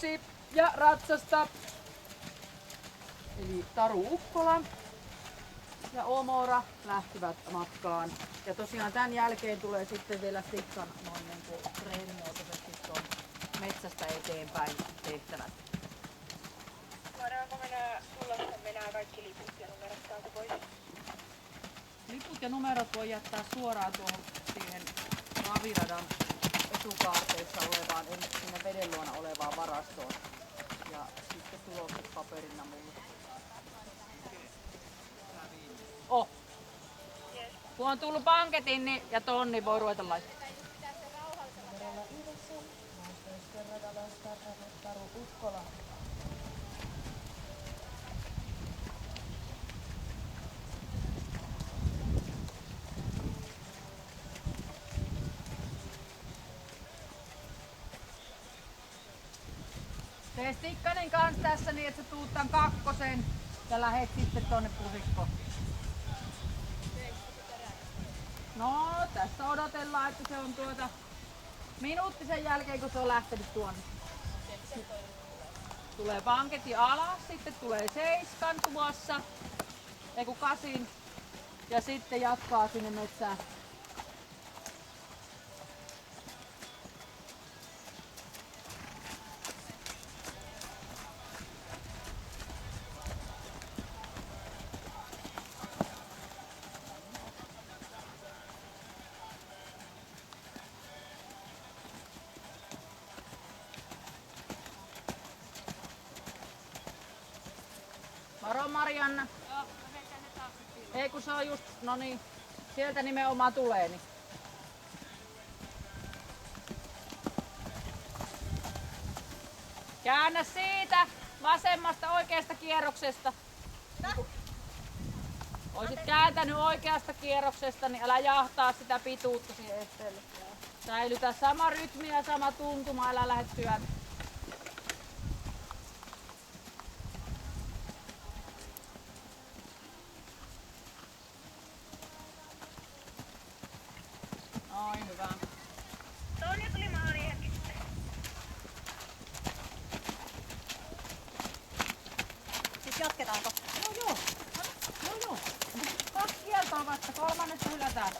Jussi ja Ratsasta. Eli Taru Ukkola ja Omora lähtivät matkaan. Ja tosiaan tämän jälkeen tulee sitten vielä Stikkan noin niin treenimuotoisesti tuon metsästä eteenpäin tehtävät. Voidaanko mennä kaikki liput ja numerot täältä pois? Liput ja numerot voi jättää suoraan tuohon siihen raviradan etukaarteessa olevaan, eli siinä veden luona olevaan varastoon. Ja sitten tulokset paperina mulle. Oh. Yes. Kun on tullut panketin niin, ja tonni, voi ruveta laittamaan. Tee Stikkanen kanssa tässä niin, että sä tuut tän kakkosen ja lähet sitten tonne pusikkoon. No, tässä odotellaan, että se on minuutti sen jälkeen, kun se on lähtenyt tuonne. Tulee panketti alas, sitten tulee 7 tuossa, ei kun 8, ja sitten jatkaa sinne metsään. Moro Marianna. Joo, lähdetään ne taas. Ei kun se on just, no niin, sieltä nimenomaan tulee. Niin. Käännä siitä vasemmasta oikeasta kierroksesta. Oisit kääntänyt oikeasta kierroksesta, niin älä jahtaa sitä pituutta siihen esteelle. Säilytä sama rytmi ja sama tuntuma, älä lähde syömään. Noin, hyvä. Toinen tuli maaliin hetki sitten. Siis jatketaanko? Joo. 2 kiertoa vasta, 3. hylätään.